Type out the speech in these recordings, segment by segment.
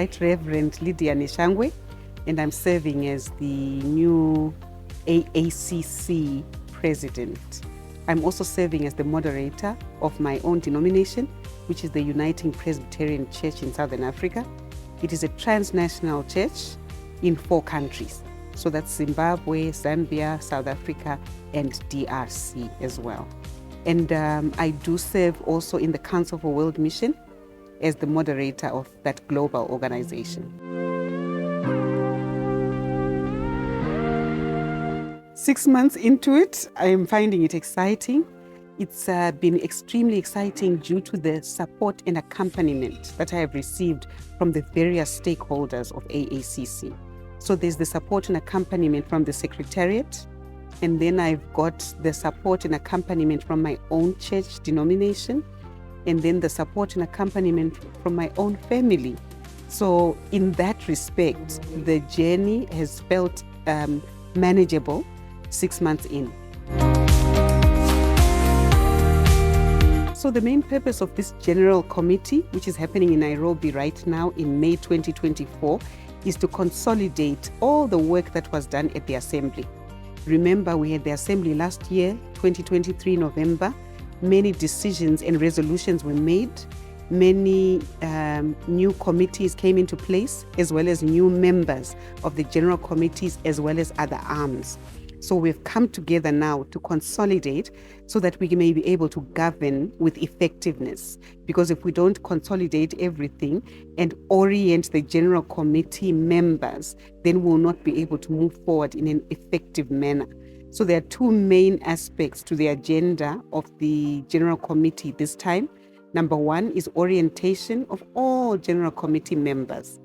Right Reverend Lydia Neshangwe, and I'm serving as the new AACC President. I'm also serving as the moderator of my own denomination, which is the Uniting Presbyterian Church in Southern Africa. It is a transnational church in 4 countries. So that's Zimbabwe, Zambia, South Africa, and DRC as well. And I do serve also in the Council for World Mission as the moderator of that global organization. 6 months into it, I am finding it exciting. It's been extremely exciting due to the support and accompaniment that I have received from the various stakeholders of AACC. So there's the support and accompaniment from the Secretariat, and then I've got the support and accompaniment from my own church denomination, and then the support and accompaniment from my own family. So in that respect, the journey has felt manageable 6 months in. So the main purpose of this General Committee, which is happening in Nairobi right now in May 2024, is to consolidate all the work that was done at the Assembly. Remember, we had the Assembly last year, 2023 November. Many decisions and resolutions were made. Many new committees came into place, as well as new members of the general committees, as well as other arms. So we've come together now to consolidate so that we may be able to govern with effectiveness. Because if we don't consolidate everything and orient the general committee members, then we'll not be able to move forward in an effective manner. So there are 2 main aspects to the agenda of the General Committee this time. Number 1 is orientation of all General Committee members.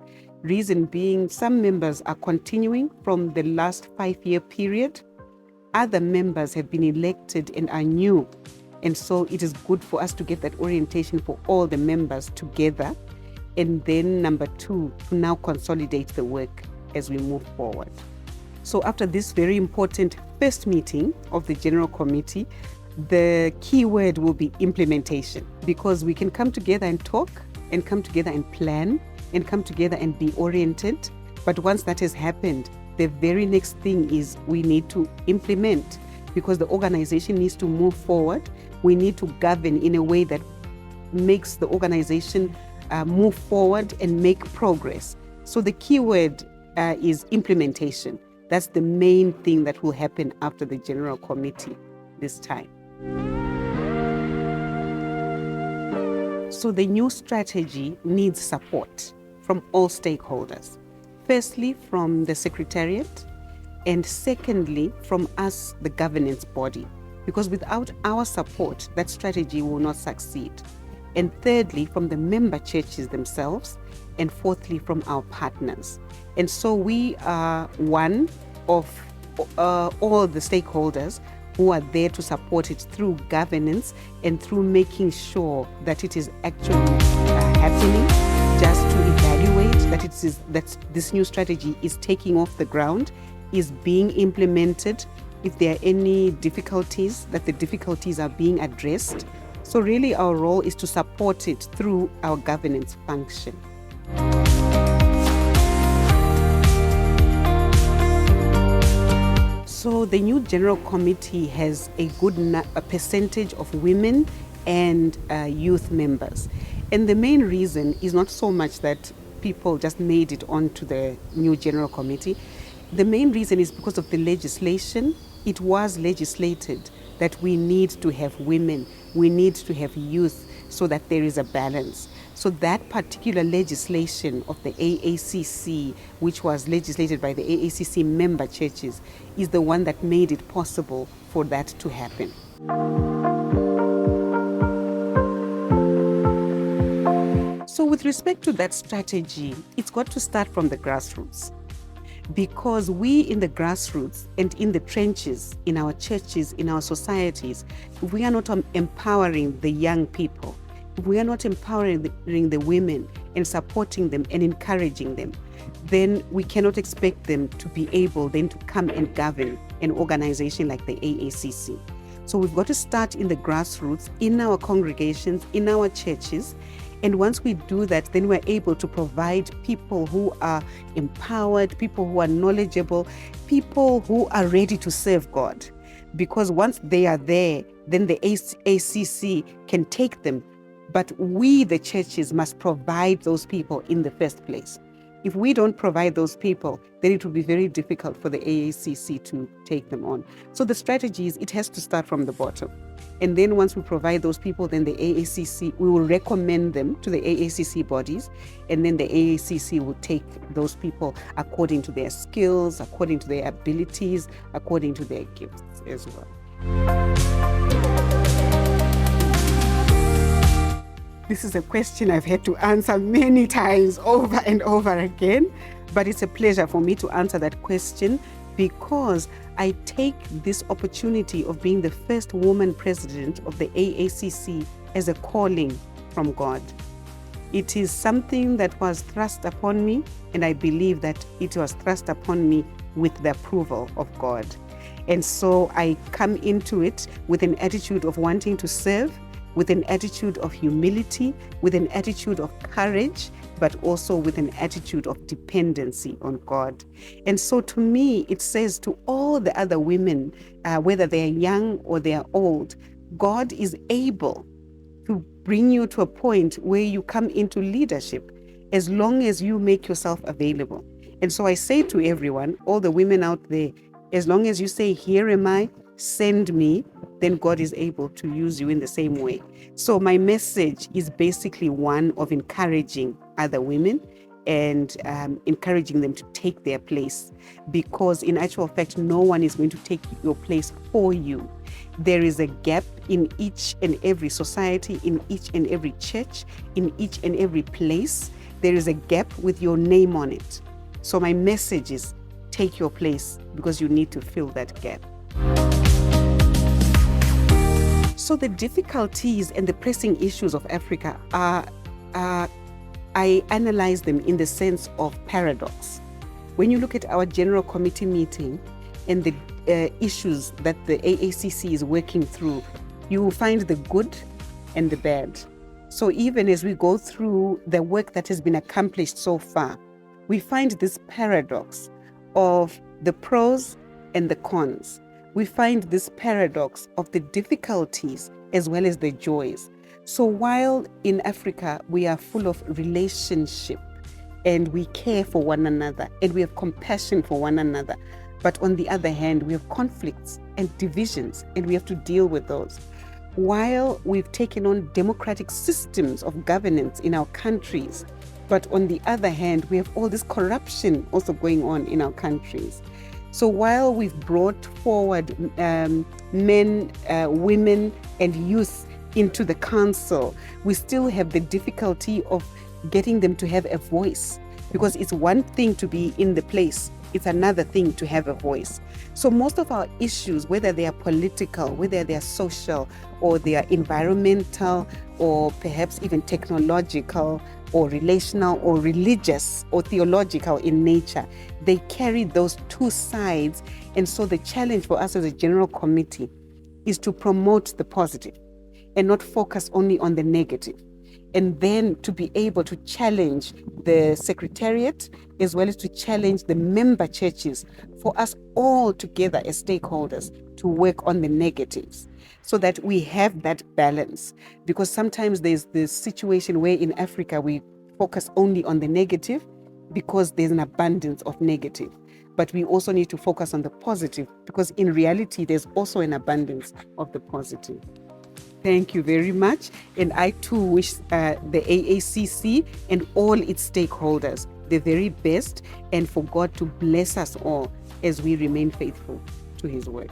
Reason being, some members are continuing from the last 5-year period. Other members have been elected and are new. And so it is good for us to get that orientation for all the members together. And then number 2, to now consolidate the work as we move forward. So after this very important first meeting of the General Committee, the key word will be implementation, because we can come together and talk and come together and plan and come together and be oriented. But once that has happened, the very next thing is we need to implement, because the organization needs to move forward. We need to govern in a way that makes the organization move forward and make progress. So the key word is implementation. That's the main thing that will happen after the General Committee this time. So the new strategy needs support from all stakeholders. Firstly, from the Secretariat, and secondly, from us, the governance body, because without our support, that strategy will not succeed. And thirdly, from the member churches themselves, and fourthly, from our partners. And so we are one of all the stakeholders who are there to support it through governance and through making sure that it is actually happening, just to evaluate that this new strategy is taking off the ground, is being implemented. If there are any difficulties, that the difficulties are being addressed. So really our role is to support it through our governance function. So the new General Committee has a good percentage of women and youth members. And the main reason is not so much that people just made it onto the new General Committee. The main reason is because of the legislation. It was legislated that we need to have women, we need to have youth, so that there is a balance. So that particular legislation of the AACC, which was legislated by the AACC member churches, is the one that made it possible for that to happen. So with respect to that strategy, it's got to start from the grassroots. Because we in the grassroots and in the trenches, in our churches, in our societies, if we are not empowering the young people, if we are not empowering the women and supporting them and encouraging them, then we cannot expect them to be able then to come and govern an organization like the AACC. So we've got to start in the grassroots, in our congregations, in our churches. And once we do that, then we're able to provide people who are empowered, people who are knowledgeable, people who are ready to serve God. Because once they are there, then the AACC can take them. But we, the churches, must provide those people in the first place. If we don't provide those people, then it will be very difficult for the AACC to take them on. So the strategy is it has to start from the bottom. And then once we provide those people, then the AACC, we will recommend them to the AACC bodies. And then the AACC will take those people according to their skills, according to their abilities, according to their gifts as well. This is a question I've had to answer many times over and over again, but it's a pleasure for me to answer that question because I take this opportunity of being the first woman president of the AACC as a calling from God. It is something that was thrust upon me, and I believe that it was thrust upon me with the approval of God. And so I come into it with an attitude of wanting to serve, with an attitude of humility, with an attitude of courage, but also with an attitude of dependency on God. And so to me, it says to all the other women, whether they are young or they are old, God is able to bring you to a point where you come into leadership as long as you make yourself available. And so I say to everyone, all the women out there, as long as you say, here am I, send me, then God is able to use you in the same way. So my message is basically one of encouraging other women and encouraging them to take their place, because in actual fact, no one is going to take your place for you. There is a gap in each and every society, in each and every church, in each and every place. There is a gap with your name on it. So my message is take your place because you need to fill that gap. So the difficulties and the pressing issues of Africa I analyze them in the sense of paradox. When you look at our General Committee meeting and the issues that the AACC is working through, you will find the good and the bad. So even as we go through the work that has been accomplished so far, we find this paradox of the pros and the cons. We find this paradox of the difficulties as well as the joys. So while in Africa we are full of relationship and we care for one another and we have compassion for one another, but on the other hand we have conflicts and divisions and we have to deal with those. While we've taken on democratic systems of governance in our countries, but on the other hand we have all this corruption also going on in our countries. So while we've brought forward men, women, and youth into the council, we still have the difficulty of getting them to have a voice, because it's one thing to be in the place, it's another thing to have a voice. So most of our issues, whether they are political, whether they are social, or they are environmental, or perhaps even technological, or relational, or religious, or theological in nature, they carry those two sides. And so the challenge for us as a general committee is to promote the positive and not focus only on the negative. And then to be able to challenge the secretariat as well as to challenge the member churches for us all together as stakeholders to work on the negatives so that we have that balance. Because sometimes there's this situation where in Africa we focus only on the negative because there's an abundance of negative. But we also need to focus on the positive because in reality there's also an abundance of the positive. Thank you very much. And I too wish the AACC and all its stakeholders the very best, and for God to bless us all as we remain faithful to His work.